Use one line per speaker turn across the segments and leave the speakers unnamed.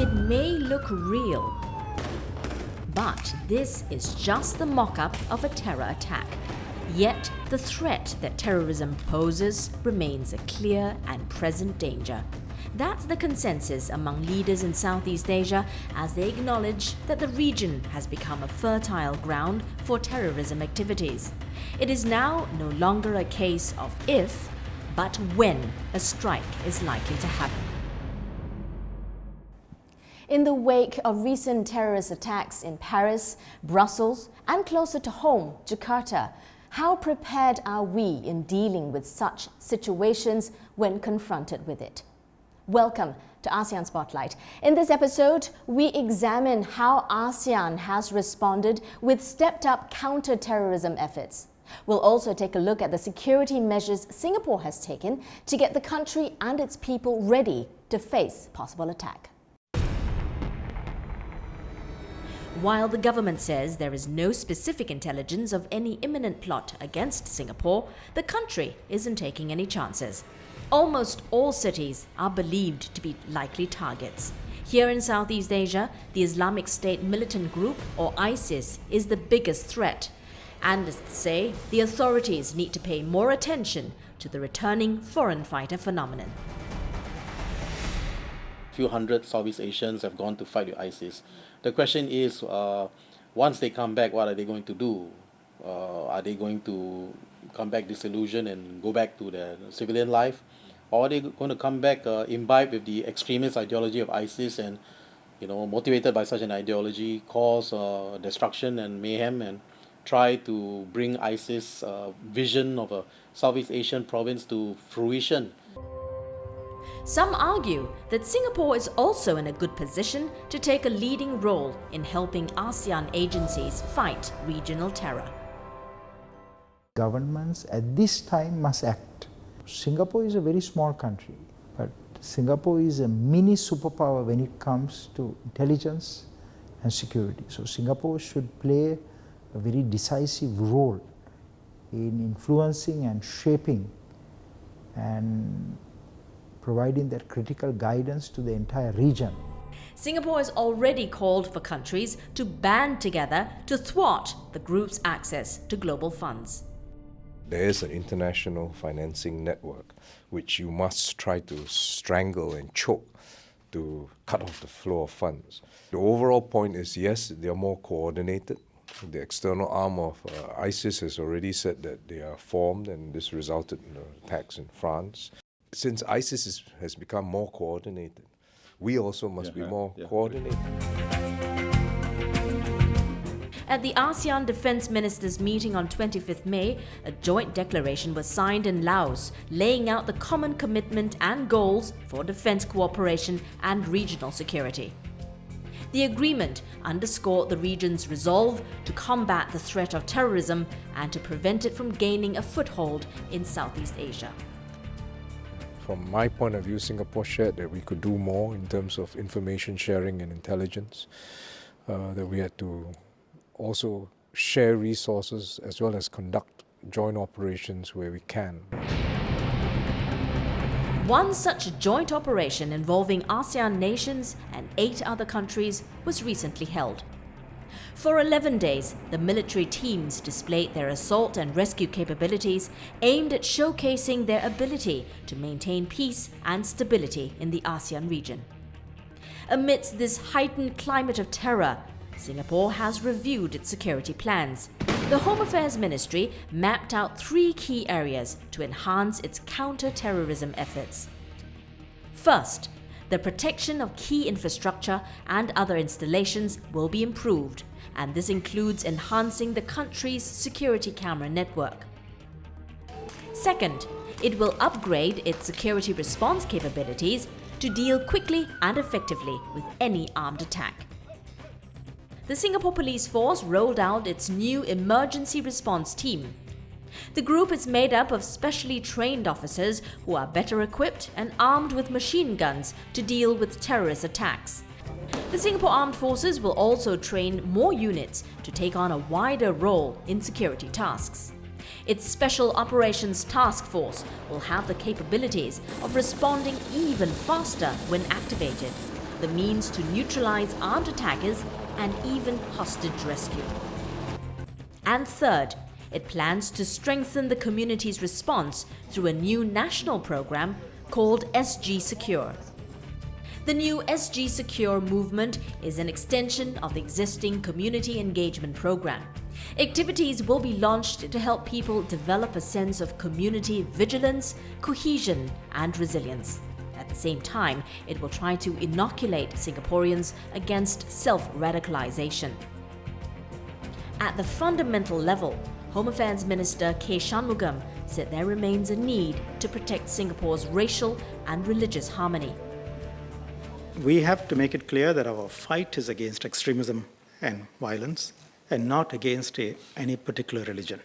It may look real, but this is just the mock-up of a terror attack. Yet, the threat that terrorism poses remains a clear and present danger. That's the consensus among leaders in Southeast Asia as they acknowledge that the region has become a fertile ground for terrorism activities. It is now no longer a case of if, but when a strike is likely to happen.
In the wake of recent terrorist attacks in Paris, Brussels, and closer to home, Jakarta, how prepared are we in dealing with such situations when confronted with it? Welcome to ASEAN Spotlight. In this episode, we examine how ASEAN has responded with stepped-up counter-terrorism efforts. We'll also take a look at the security measures Singapore has taken to get the country and its people ready to face possible attack.
While the government says there is no specific intelligence of any imminent plot against Singapore, the country isn't taking any chances. Almost all cities are believed to be likely targets. Here in Southeast Asia, the Islamic State militant group, or ISIS, is the biggest threat. Analysts say the authorities need to pay more attention to the returning foreign fighter phenomenon.
A few hundred Southeast Asians have gone to fight with ISIS. The question is, once they come back, what are they going to do? Are they going to come back disillusioned and go back to their civilian life? Or are they going to come back imbibed with the extremist ideology of ISIS and, motivated by such an ideology, cause destruction and mayhem and try to bring ISIS vision of a Southeast Asian province to fruition?
Some argue that Singapore is also in a good position to take a leading role in helping ASEAN agencies fight regional terror.
Governments at this time must act. Singapore is a very small country, but Singapore is a mini superpower when it comes to intelligence and security. So Singapore should play a very decisive role in influencing and shaping and providing that critical guidance to the entire region.
Singapore has already called for countries to band together to thwart the group's access to global funds.
There is an international financing network which you must try to strangle and choke to cut off the flow of funds. The overall point is, yes, they are more coordinated. The external arm of ISIS has already said that they are formed, and this resulted in attacks in France. Since ISIS has become more coordinated, we also must be more coordinated.
At the ASEAN Defence Ministers meeting on 25th May, a joint declaration was signed in Laos, laying out the common commitment and goals for defence cooperation and regional security. The agreement underscored the region's resolve to combat the threat of terrorism and to prevent it from gaining a foothold in Southeast Asia.
From my point of view, Singapore shared that we could do more in terms of information sharing and intelligence, that we had to also share resources as well as conduct joint operations where we can.
One such joint operation involving ASEAN nations and 8 other countries was recently held. For 11 days, the military teams displayed their assault and rescue capabilities aimed at showcasing their ability to maintain peace and stability in the ASEAN region. Amidst this heightened climate of terror, Singapore has reviewed its security plans. The Home Affairs Ministry mapped out 3 key areas to enhance its counter-terrorism efforts. First, the protection of key infrastructure and other installations will be improved, and this includes enhancing the country's security camera network. Second, it will upgrade its security response capabilities to deal quickly and effectively with any armed attack. The Singapore Police Force rolled out its new emergency response team. The group is made up of specially trained officers who are better equipped and armed with machine guns to deal with terrorist attacks. The Singapore Armed Forces will also train more units to take on a wider role in security tasks. Its Special Operations Task Force will have the capabilities of responding even faster when activated. the means to neutralize armed attackers and even hostage rescue. And third, it plans to strengthen the community's response through a new national program called SG Secure. The new SG Secure movement is an extension of the existing community engagement program. Activities will be launched to help people develop a sense of community vigilance, cohesion, and resilience. At the same time, it will try to inoculate Singaporeans against self-radicalization. At the fundamental level, Home Affairs Minister K. Shanmugam said there remains a need to protect Singapore's racial and religious harmony.
We have to make it clear that our fight is against extremism and violence and not against any particular religion.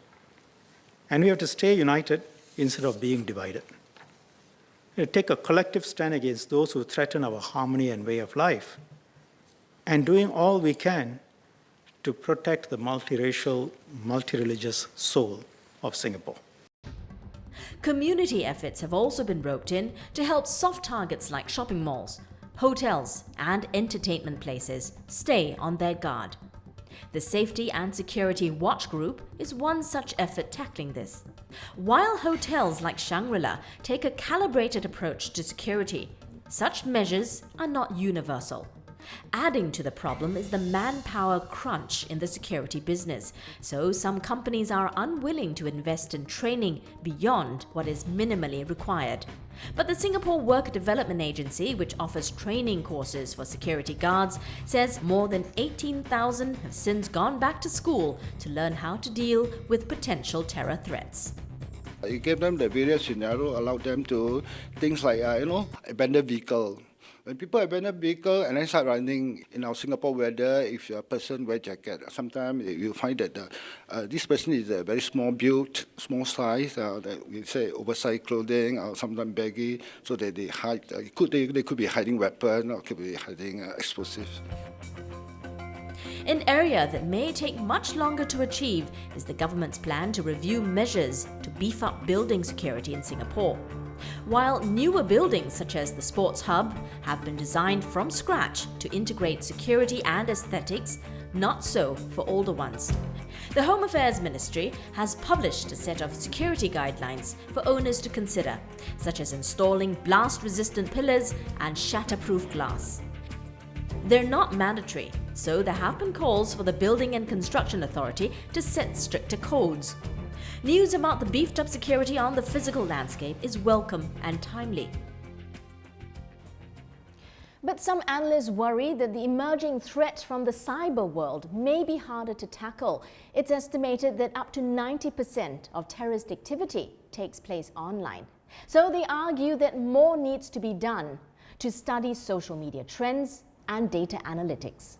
And we have to stay united instead of being divided. Take a collective stand against those who threaten our harmony and way of life, and doing all we can to protect the multiracial, multireligious soul of Singapore.
Community efforts have also been roped in to help soft targets like shopping malls, hotels, and entertainment places stay on their guard. The Safety and Security Watch Group is one such effort tackling this. While hotels like Shangri-La take a calibrated approach to security, such measures are not universal. Adding to the problem is the manpower crunch in the security business, so some companies are unwilling to invest in training beyond what is minimally required. But the Singapore Work Development Agency, which offers training courses for security guards, says more than 18,000 have since gone back to school to learn how to deal with potential terror threats.
You gave them the various scenarios, allowed them to things like, abandoned vehicle. When people abandon vehicle and then start running in our Singapore weather, if a person wear jacket, sometimes you find that this person is a very small build, small size, that we say oversized clothing or sometimes baggy, so that they hide. They could be hiding weapon or could be hiding explosives.
An area that may take much longer to achieve is the government's plan to review measures to beef up building security in Singapore. While newer buildings such as the Sports Hub have been designed from scratch to integrate security and aesthetics, not so for older ones. The Home Affairs Ministry has published a set of security guidelines for owners to consider, such as installing blast-resistant pillars and shatterproof glass. They're not mandatory, so there have been calls for the Building and Construction Authority to set stricter codes. News about the beefed-up security on the physical landscape is welcome and timely.
But some analysts worry that the emerging threat from the cyber world may be harder to tackle. It's estimated that up to 90% of terrorist activity takes place online. So they argue that more needs to be done to study social media trends and data analytics.